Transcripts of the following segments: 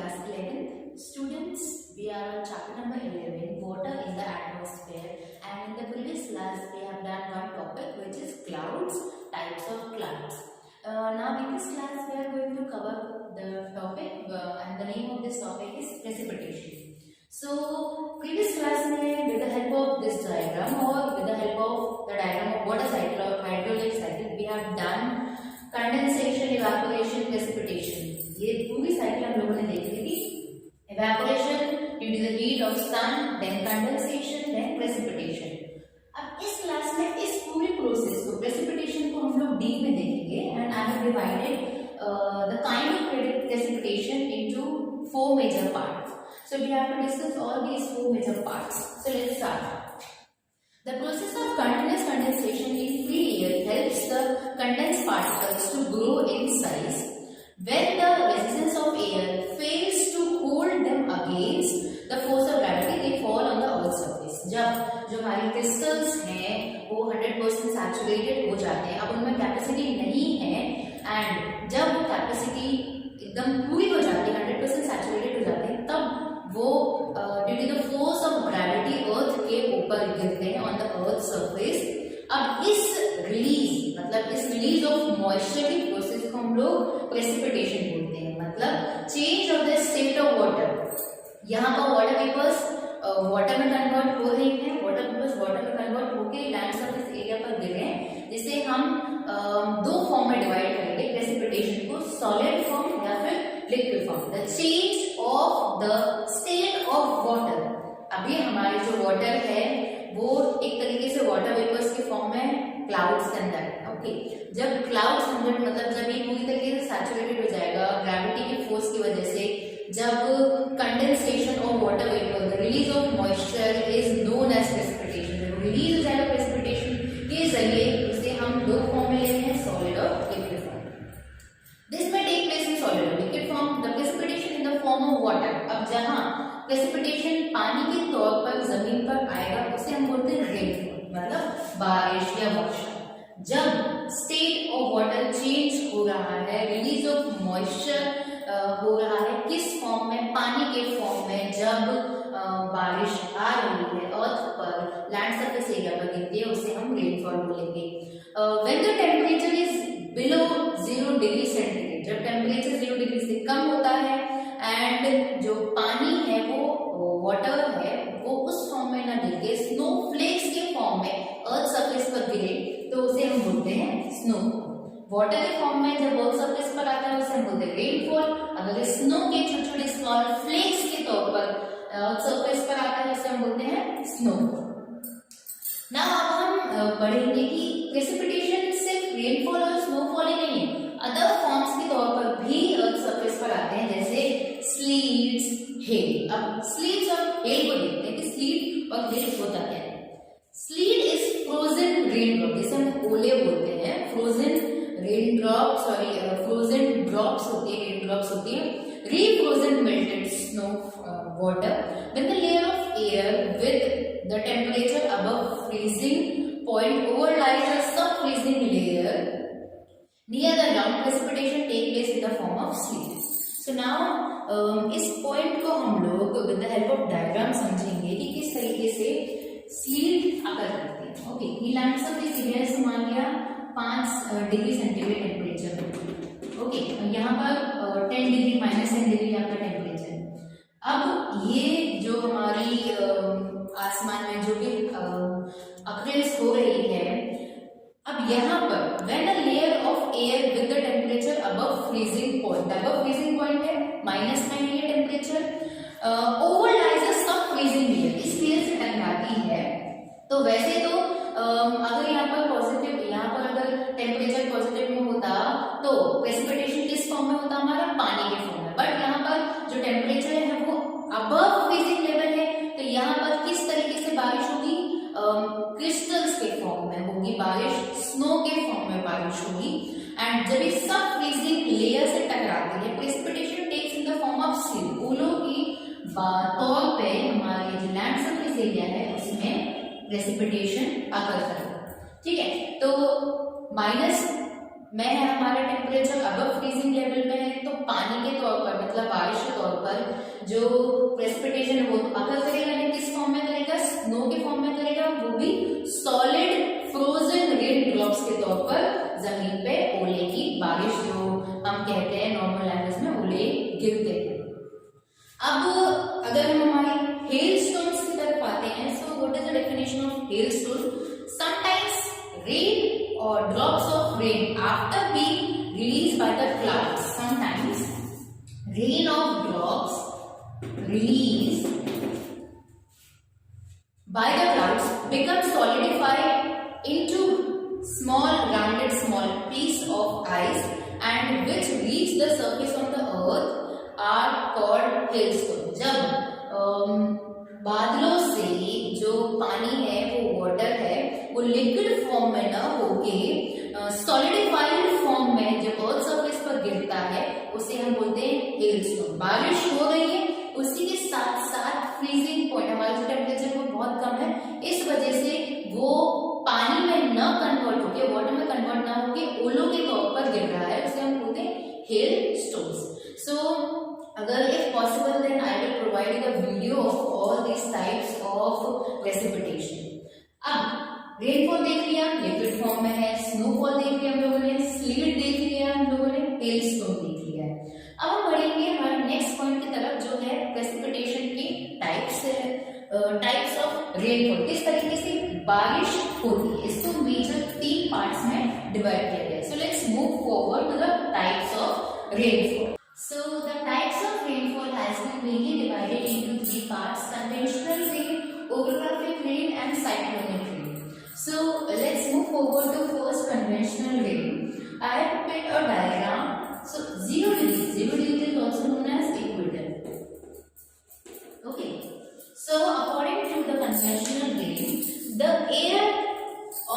class 11th. Students, we are on chapter number 11, water in the atmosphere, and in the previous class we have done one topic which is clouds, types of clouds. Now in this class we are going to cover the topic and the name of this topic is precipitation. So previous class में with the help of this diagram or with the help of the diagram of water cycle or hydraulic cycle we have done condensation, evaporation, precipitation. ये पूरी cycle हम लोगों ने देख ली थी. Evaporation due to the heat of sun, then condensation, then precipitation. अब इस class में इस पूरी प्रोसेस को precipitation को हम लोग डीप में देखेंगे and I have divided the kind of precipitation into 4 major parts. So we have to discuss all these 4 major parts. So let's start. The process of continuous condensation in free air helps the condensed particles to grow in size. When the resistance of air fails to hold them against the force of gravity, they fall on the earth's surface. जब जो हमारी crystals हैं वो 100% saturated हो जाते हैं, अब उनमें कैपेसिटी नहीं है एंड जब वो कैपेसिटी एकदम पूरी हो जाती है 100% सैचुरेटेड हो जाते हैं तब वो due to the force of gravity earth के ऊपर गिरते हैं ऑन द अर्थ सरफेस. अब इस रिलीज ऑफ मॉइस्चर की प्रोसेस को हम लोग प्रेसिपिटेशन बोलते हैं. मतलब change of the state of water. यहाँ पर वाटर वेपर्स वाटर में कन्वर्ट हो रही है, वाटर वेपर्स वाटर में कन्वर्ट होकर लैंड सरफेस एरिया पर गिर रहे हैं, जिसे हम दो फॉर्म में डिवाइड करेंगे प्रेसिपिटेशन को, सॉलिड फॉर्म या फिर liquid form. The change of the state of water. अभी हमारे जो वाटर है वो एक तरीके से वाटर वेपर्स के फॉर्म में क्लाउड्स के अंदर. ओके, जब क्लाउड्स अंदर मतलब जब ये पूरी तरीके से सैचुरेटेड हो जाएगा ग्रेविटी के फोर्स की वजह से, जब condensation of water vapour, release of moisture is known as precipitation. जब रिलीज हो जाएगा प्रेसिपिटेशन के जरिए उसे हम दो फॉर्म में लेते हैं, सॉलिड और लिक्विड फॉर्म. दिस में टेक प्लेस इन सॉलिड और liquid form. The precipitation in the form of water. अब जहां प्रेसिपिटेशन पानी के तौर पर जमीन पर आएगा उसे हम बोलते हैं रेनफॉल, मतलब बारिश या वर्षा. जब स्टेट ऑफ वाटर चेंज हो रहा है, रिलीज ऑफ मॉइस्चर हो रहा है, किस फॉर्म में? पानी के फॉर्म में. जब बारिश आ रही है अर्थ पर, लैंड सरफेस एरिया पर गिरती है, उसे हम रेनफॉल बोलेंगे. When the temperature is below 0 degree centigrade. जब टेम्परेचर 0 डिग्री से कम होता है एंड जो पानी है वो वाटर है वो उस फॉर्म में ना गिर के स्नो फ्लेक्स के फॉर्म में अर्थ सरफेस पर गिरे तो उसे हम बोलते हैं स्नो. वाटर के फॉर्म में जब अर्थ सरफेस पर आता है उसे हम बोलते हैं रेनफॉल. अगर स्नो के छोटे छोटे स्मॉल फ्लेक्स के तौर पर अर्थ सरफेस पर आता है उसे हम बोलते हैं स्नो. ना अब हम पढ़ेंगे कि प्रेसिपिटेशन सिर्फ रेनफॉल और स्नोफॉल ही नहीं है, अदर फॉर्म्स के तौर पर भी अर्थ सरफेस पर आते हैं, जैसे स्लीट्स, हेल. अब स्लीट्स और हेल को देखते हैं कि स्लीट और हेल होता क्या है. Slit is frozen rain drop, जिसे हम ओले बोलते हैं. Frozen rain drop frozen drops होती है, रेन ड्रॉप्स होती है. refrozen melted snow water when the layer of air with the temperature above freezing point overlies a sub-freezing layer near the ground, precipitation take place in the form of sleet. So now इस point को हम लोग with the help of diagram समझेंगे कि किस तरीके से slit आकर करती है. ओके, ये लैंड सरफेस एरिया से मान लिया 5 डिग्री सेंटीग्रेड टेम्परेचर. ओके, यहाँ पर 10 डिग्री -10 डिग्री आपका टेम्परेचर. अब ये जो हमारी आसमान में जो भी अक्रेंस हो रही है, अब यहाँ पर when a layer of air with the temperature above freezing point, above freezing point है -9 है टेम्परेचर, ओवरलाइज अ सब फ्रीजिंग लेयर, इस लेयर से टकराती है. तो वैसे तो अगर यहाँ पर पॉजिटिव, यहाँ पर अगर टेम्परेचर पॉजिटिव में होता तो प्रेसिपिटेशन किस फॉर्म में होता? हमारा पानी के फॉर्म में. बट यहाँ पर जो टेम्परेचर है वो अबव फ्रीजिंग लेवल है, तो यहाँ पर किस तरीके से बारिश होगी? क्रिस्टल्स के फॉर्म में होगी बारिश, स्नो के फॉर्म में बारिश होगी. एंड जब ये सब फ्रीजिंग लेयर से टकराती है precipitation takes in the form of sleet. ओलों की तौर पे हमारे जो लैंड सरफेस एरिया है उसमें प्रेसिपिटेशन आकर करता है. ठीक है, तो माइनस में है हमारा टेम्परेचर अबव फ्रीजिंग लेवल में है, तो पानी के तौर पर मतलब बारिश के तौर पर जो प्रेसिपिटेशन है वो अगर करेगा नहीं, किस फॉर्म में करेगा, स्नो के फॉर्म में करेगा, वो भी सॉलिड फ्रोजन रेन ड्रॉप्स के तौर पर जमीन पे ओले की बारिश, जो हम कहते हैं नॉर्मल लैंग्वेज में ओले गिरते हैं। अब अगर हम हमारी हेलस्टोन्स की तरफ आते हैं, so what is the definition of hailstone? Sometimes rain और drops of rain after being released by the clouds. Sometimes rain of drops released by the clouds become solidified into small piece of ice and which reach the surface of the earth are called hailstone. जब बादलों से जो पानी है वो water है वो liquid form में ना होके सॉलिडिफाइड फॉर्म में जब अर्थ सरफेस पर गिरता है उसे हम बोलते हैं हेलस्टोन। बारिश हो रही है, उसी के साथ साथ फ्रीजिंग पॉइंट, हमारा जो टेम्परेचर वो बहुत कम है, इस वजह से वो पानी में न कन्वर्ट होके, वाटर में कन्वर्ट ना होके ओलों के तौर पर गिर रहा है, उसे हम बोलते हैं हेलस्टोन्स। सो अगर if possible then I will provide you the video of all these types of precipitation. अब रेनफॉल देख लिया, लिक्विड फॉर्म में है, स्नोफॉल देख लिया हम लोगों ने, स्लीट देख लिया हम लोगों ने, हेलस्टोन देख लिया है। अब हम बढ़ेंगे हमारे नेक्स्ट पॉइंट की तरफ जो है प्रेसिपिटेशन की टाइप्स है, टाइप्स ऑफ रेनफॉल, किस तरीके से बारिश होती है। इसको मेजर 3 पार्ट्स में डिवाइड किया गया है। So let's move forward to the types of rainfall. So the types of rainfall has been mainly divided into 3 parts: conventional rain, orographic rain and cyclonic rain. So let's move forward to first conventional rain. I have prepared a diagram. So 0 degree is also known as equator. Okay. So according to the conventional rain, the air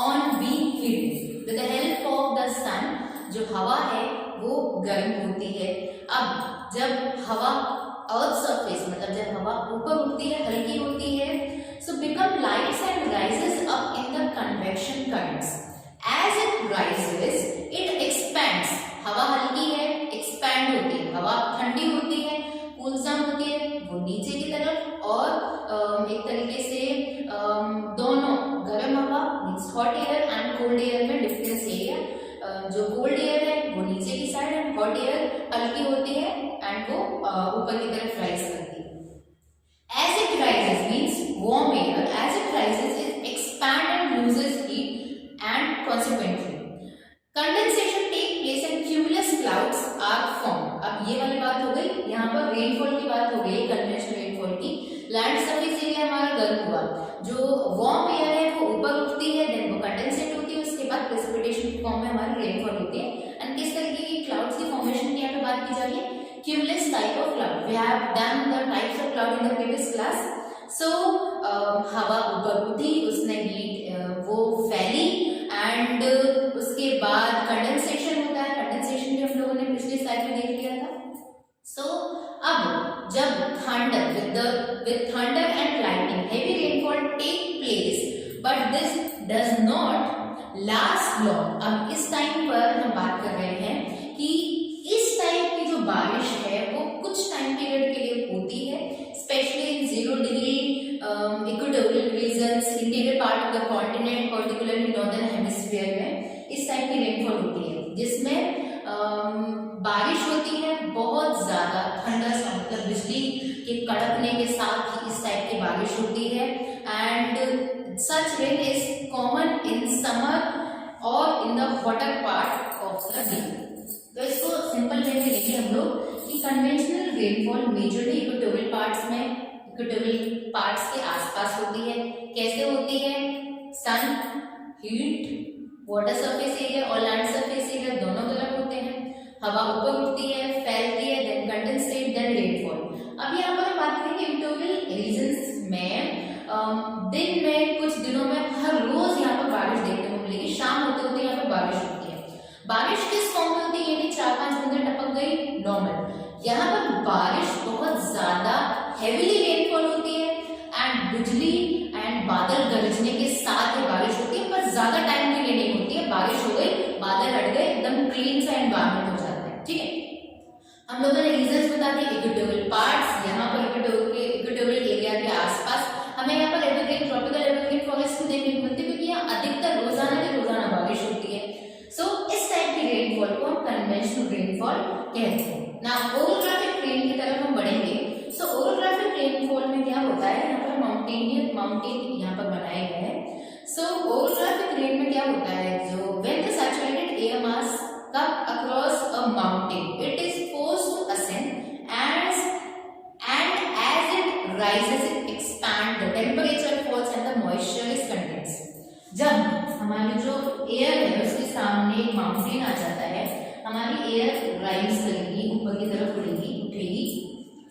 on being heated with the help of the sun, जो हवा है वो गर्म होती है। अब जब हवा अर्थ सरफेस मतलब जब हवा ऊपर उठती है, हल्की होती है, so become lights and rises up in the convection currents. As it rises it expands, हवा हल्की है, एक्सपैंड होती है, हवा ठंडी होती है, कूलजाम होती है, वो नीचे की तरफ, और एक तरीके से दोनों गर्म हवा means hot air and cold air में डिफरेंस एरिया, जो कोल्ड एयर है वो नीचे की साइड एंड हॉट एयर हल्की होती है एंड वो ऊपर की तरफ राइज करती है। As it rises means warm air, as it rises it expand and loses heat and consequently condensation take place and cumulus clouds are form. अब ये वाली बात हो गई, यहाँ पर रेनफॉल की बात हो गई, कन्वेंशनल रेनफॉल की। लैंड सरफेस एरिया हमारा गर्म हुआ, जो वार्म एयर है वो ऊपर उठती है, देन वो कंडेंसेट होती है, उसके बाद प्रेसिपिटेशन की फॉर्म में हमारी रेनफॉल होती है। एंड किस तरीके की क्लाउड्स की फॉर्मेशन की यहाँ पे बात की जा रही है, cumulus type of cloud. We have done the types of cloud in the previous class. So हवा ऊपर उठी, उसने हीट वो फैली एंड उसके बाद कंडेंसेशन होता है। कंडेंसेशन भी हम लोगों ने पिछली स्लाइड में देख लिया था। सो अब जब thunder with thunder and lightning heavy rainfall take place but this does not last long। अब इस टाइम पर हम बात कर रहे हैं कि इस टाइप की जो बारिश है वो कुछ टाइम पीरियड के लिए होती है, specially in 0 degree equatorial regions, interior part of the continent, particularly northern hemisphere में इस टाइप की रेनफॉल होती है, जिसमें बारिश होती है बहुत ज्यादा, थंडर्स मतलब बिजली के कड़कने के साथ ही इस टाइप की बारिश होती है। And such rain is common in summer और in the hotter part of the day. तो इसको सिंपल वे में देखिए हम लोग कि conventional rainfall majorly equatorial parts में, इक्वेटोरियल पार्ट्स के आसपास होती है। कैसे होती है? Sun, heat, water surface area और लैंड सरफेस एरिया दोनों तरफ होते हैं। हवा ऊपर उठती है, फैलती है, देन कंडेंसेट, देन रेनफॉल। अब यहाँ पर बात करें कि इक्वेटोरियल रीजन्स में दिन में कुछ दिनों में हर रोज यहाँ पर बारिश देखने को मिलेगी, शाम होते होते यहाँ पर बारिश होती है। बारिश किस फॉर्म में होती है? यानी 4-5 बूंदें टपक गई, नॉर्मल। यहाँ पर बारिश बहुत ज्यादा हेवीली रेनफॉल होती है एंड बिजली एंड बादल गरजने के साथ ही बारिश होती है, पर ज्यादा टाइम के लिए नहीं होती है। बारिश हो गई, बादल हट गए, एकदम क्लीन सा एनवायरमेंट हो जाता है। ठीक है, हम लोगों ने रीजंस बता दिए, इक्वेटोरियल पार्ट ना ओरोग्राफिक ट्रेन की तरफ हम बढ़ेंगे। सो ओरोग्राफिक रेनफॉल में क्या होता है, यहाँ पर माउंटेन यहाँ पर बनाए गए हैं। सो ओरोग्राफिक रेन में क्या होता है, जो when the saturated air mass come across a mountain it is forced to ascend and as it rises it expand the temperature falls and the moisture is condensed। जब हमारी जो एयर है उसके सामने एक माउंटेन आ जाता है, हमारी एयर राइज करेगी, ऊपर की तरफ उठेगी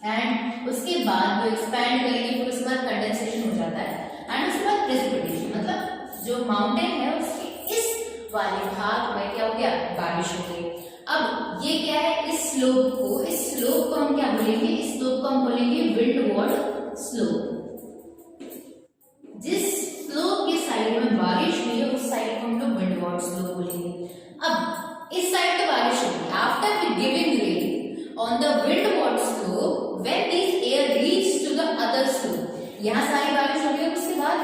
एंड उसके बाद वो एक्सपैंड करेगी, फिर उसके बाद कंडेंसेशन हो जाता है एंड उसके बाद प्रेसिपिटेशन, मतलब जो माउंटेन है उसके इस वाले भाग में क्या हो गया, बारिश हो गई। अब ये क्या है, इस स्लोप को हम क्या बोलेंगे, इस स्लोप को हम बोलेंगे विंडवर्ड स्लोप। जिस स्लोप की साइड में बारिश हुई है उस साइड को हम लोग विंडवर्ड स्लोप बोलेंगे। अब इस साइड तो बारिश होगी, after we giving rain on the windward slope when this air reach to the other slope, यहाँ सारी बारिश हो गई, उसके बाद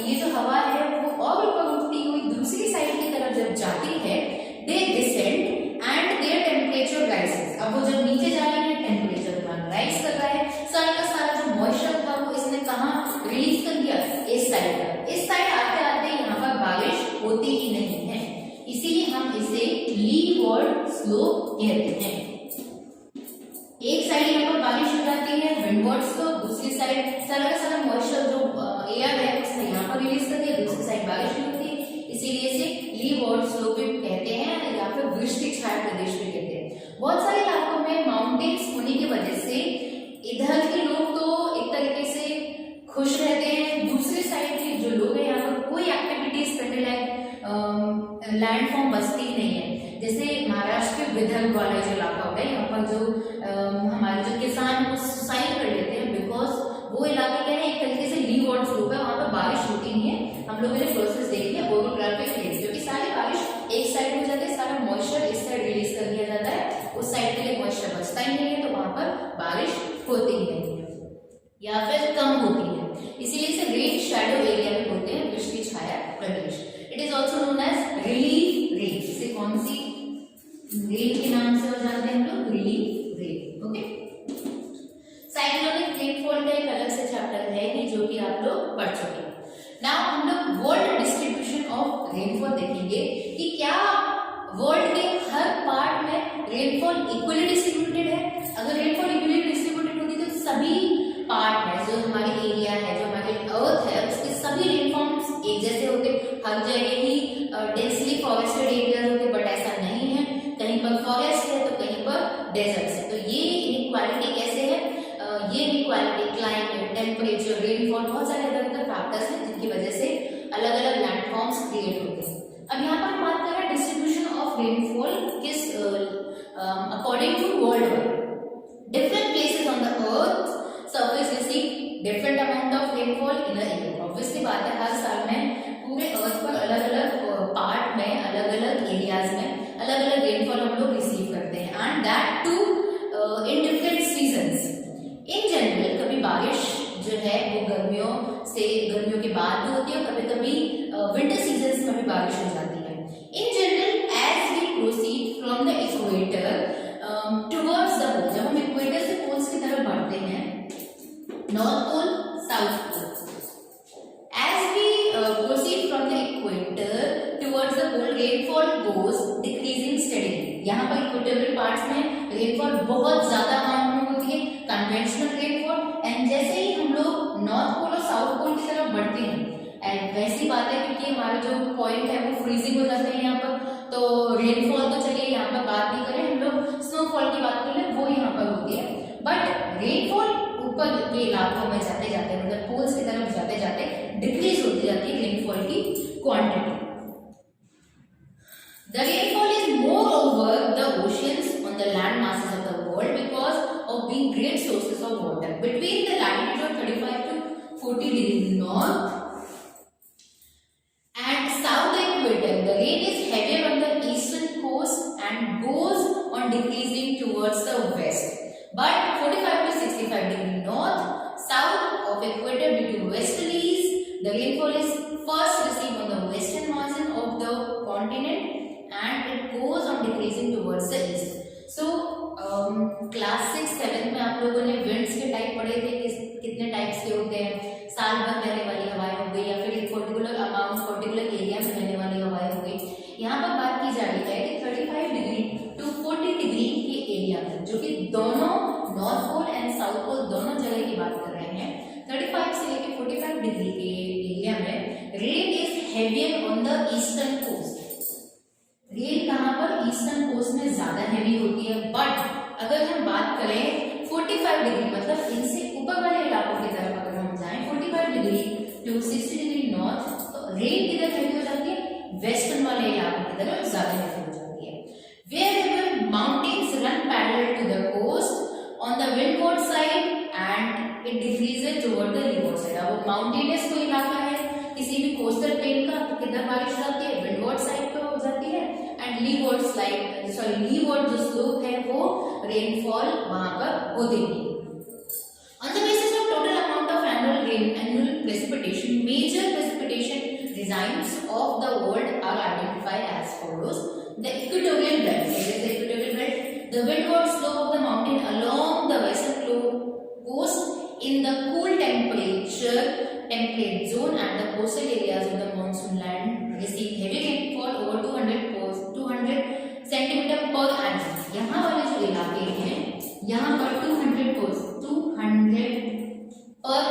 ये जो हवा है वो और ऊपर उठती हुई दूसरी साइड की तरफ जब जाती है, they descend and their temperature rises. अब वो जब नीचे जा रही है टेम्परेचर राइज कर रहा है, सारा का सारा जो मॉइस्चर था वो इसने कहाँ रिलीज कर दिया, इस साइड पर। इस साइड आते आते यहाँ पर बारिश होती ही नहीं है, इसीलिए हम इसे लीववर्ड स्लोप कहते हैं। एक साइड यहाँ पर बारिश हो जाती है विंडवर्ड स्लोप, दूसरी साइड सारा का सारा मॉइस्चर जो एयर है उसने यहाँ पर रिलीज कर दिया, दूसरी साइड बारिश नहीं होती, इसीलिए इसे लीववर्ड स्लोप कहते हैं या फिर वृष्टि छाया प्रदेश भी कहते हैं। बहुत सारे इलाकों में माउंटेन्स होने की वजह से इधर के लोग तो एक तरीके से खुश रहते हैं, दूसरी साइड के जो लोग हैं यहाँ पर कोई एक्टिविटीज करने लायक लैंडफॉर्म बस्ती नहीं है। जैसे महाराष्ट्र के विदर्भ वाला जो इलाका होता है, यहाँ पर जो हमारे जो किसान वो सुसाइड कर लेते हैं, बिकॉज वो इलाके क्या है, एक तरीके से लीववर्ड स्लोप है, वहाँ पर बारिश होती नहीं है। हम लोगों ने प्रोसेस देख लिया ओरोग्राफिक रेन, क्योंकि सारी बारिश एक साइड हो जाती है, सारा मॉइस्चर इस साइड रिलीज कर दिया जाता है, उस साइड के लिए मॉइस्चर बचता ही नहीं है, तो वहां पर बारिश होती ही नहीं है या फिर कम होती है, इसीलिए इसे रेन शैडो एरिया भी बोलते हैं, वृष्टि छाया प्रदेश। It is also known as relief rain. इसे कौन सी रेन के नाम से और जानते हैं हम लोग, relief rain. Okay, cyclonic rainfall का एक अलग से चैप्टर है कि जो कि आप लोग पढ़ चुके हैं। नाउ हम लोग वर्ल्ड डिस्ट्रीब्यूशन ऑफ रेनफॉल देखेंगे कि क्या वर्ल्ड के हर पार्ट में रेनफॉल इक्वली डिस्ट्रीब्यूटेड है। अगर रेनफॉल इक्वली डिस्ट्रीब्यूटेड होती तो सभी पार्ट में जो हमारी एरिया है, जो हमारी अर्थ है, उसके सभी रेनफॉल्स एक जैसे होते, हर जगह ही डेंसली फॉरेस्टेड एरिया होते, बट ऐसा नहीं है, कहीं पर फॉरेस्ट है तो कहीं पर डेजर्ट है। तो ये इनइक्वालिटी कैसे है, ये इनइक्वालिटी क्लाइमेट, टेम्परेचर, रेनफॉल, बहुत सारे अलग अलग फैक्टर्स हैं जिनकी वजह से अलग अलग लैंडफॉर्म्स क्रिएट होते हैं। अब यहाँ पर हम बात कर रहे हैं डिस्ट्रीब्यूशन ऑफ रेनफॉल किस according to world wide. Different places on the earth surface receive different amount of rainfall in a year. Obviously बात है, हर साल में पूरे अर्थ पर अलग अलग पार्ट में, अलग अलग एरियाज में अलग अलग रेनफॉल हम लोग रिसीव करते हैं, and that too in different seasons. In general कभी बारिश जो है वो गर्मियों के बाद भी होती है, कभी कभी विंटर सीजन्स में भी बारिश हो जाती है। In general as we proceed from the equator towards the pole, जब हम इक्वेटर से पोल्स की तरफ बढ़ते हैं, north pole, south pole, as we proceed from the equator towards the pole, rainfall goes decreasing steadily। यहाँ पर इक्वेटोरियल पार्ट्स में रेनफॉल बहुत ज्यादा अमाउंट में होती है, कन्वेंशनल रेनफॉल, एंड जैसे ही हम लोग नॉर्थ पोल और साउथ पोल की तरफ बढ़ते हैं, एंड वैसी बात है क्योंकि हमारा जो पॉइंट है वो फ्रीजिंग हो जाते हैं यहाँ पर, तो रेनफॉल तो चलिए यहाँ पर बात नहीं करें, हम लोग स्नोफॉल की बात कर ले, वो यहाँ पर होती है, बट रेनफॉल ऊपर के इलाकों में जाते जाते, मतलब पोल्स की तरफ जाते जाते डिक्रीज होती जाती है रेनफॉल की quantity. The rainfall is more over the oceans on the land masses of the world because of being great sources of water. Between the latitude of 35 to 40 degrees north and south the equator, the rain is heavier on the eastern coast and goes on decreasing towards the west. But 45 to 65 degrees north, south of equator due to westerlies, the rainfall is first received on the western margin of the continent and it goes on decreasing towards the east. So, हम लोगों ने winds के type पढ़े थे, कितने types के होते हैं, साल भर बहने वाली हवाएं हो गई या फिर एक पर्टिकुलर अमाउंट पर्टिकुलर एरिया में बहने वाली हवाएं हो गई। यहाँ पर बात की जा रही है कि 35 डिग्री टू 40 डिग्री के एरिया में, जो कि दोनों north pole and south pole दोनों जगह की बात कर रहे हैं, 35 से लेकर 45 डिग्री के एरिया में rain is heavier on the eastern coast. Rain कहाँ पर? ईस्टर्न कोस्ट में ज्यादा हैवी होती है। बट अगर हम बात करें 45 डिग्री मतलब इनसे ऊपर वाले इलाकों की तरफ अगर हम जाएं 45 डिग्री टू 60 डिग्री नॉर्थ, तो रेन किधर हैवी हो जाती है? वेस्टर्न वाले इलाकों की तरफ ज्यादा हैवी हो जाती है। Wherever mountains run parallel to the coast on the windward side and it decreases toward the leeward side। अब माउंटेनियस कोई इलाका है किसी भी कोस्टल प्लेन का, तो किधर बारिश जाती है? विंडवर्ड साइड पे हो जाती है। एंड लीवर्ड जो स्लोप है वो रेनफॉल वहां पर होती है। On the basis of total amount of annual precipitation, major precipitation regions of the world are identified as follows: the equatorial belt, it is the equatorial belt, the windward slope of the mountain along the western coast in the cool temperate zone, and the coastal areas of the monsoon land receive heavy rainfall over 200 centimeter per annum। यहाँ वाले जो इलाके हैं यहाँ पर 200 per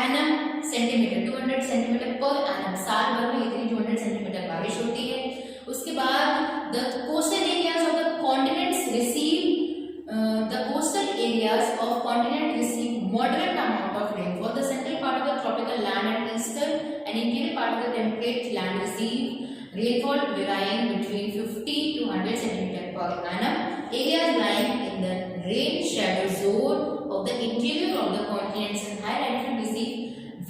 annum centimetre 200 centimetre per annum साल भर में इतनी 200 सेंटीमीटर बारिश होती है। उसके बाद the coastal areas of the continents receive moderate amount of rainfall. The central part of the tropical land and eastern and interior part of the temperate land receive rainfall varying between 50 to 100 centimeter per annum. Areas lying in the rain shadow zone of the interior of the continents and higher altitude receive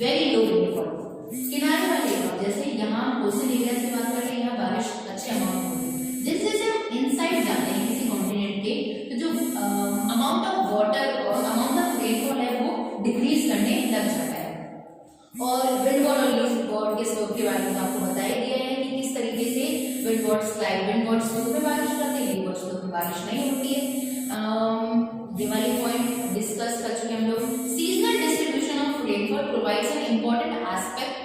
very low rainfall। किनारे वाले इलाके जैसे यहाँ coastal area से बात कर रहे हैं, यहाँ बारिश अच्छे अमाउंट होगी। जैसे जैसे हम इनसाइड जाते हैं किसी कॉन्टिनेंट के, तो जो अमाउंट ऑफ वाटर और अमाउंट ऑफ रेनफॉल है वो डिक्रीज करने लग जाता है। और विंडवर्ड और लीववर्ड के स्लोप के बारे में आपको बताया गया है कि किस तरीके से विंडवर्ड स्लोप में बारिश होती है, लीववर्ड स्लोप में बारिश नहीं होती है। दिवाली पॉइंट डिस्कस कर चुके हम लोग। Seasonal distribution of rainfall provides an important aspect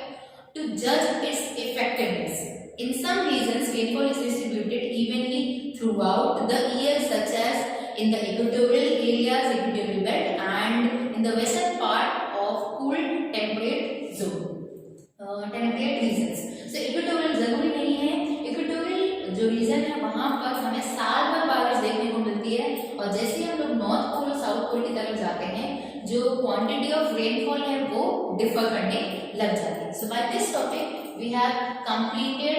to जज its effectiveness. In some regions rainfall is distributed evenly throughout the year, such as in the equatorial areas, equatorial belt, and in the western part of cool temperate temperate regions. So equatorial जरूरी नहीं है, equatorial जो reason है वहां पर हमें साल भर बारिश देखने को मिलती है। और जैसे हम लोग नॉर्थ पोल और साउथ पोल की तरफ जाते हैं, जो क्वांटिटी ऑफ रेनफॉल है वो डिफर करने लग जाती है। So by this topic we have completed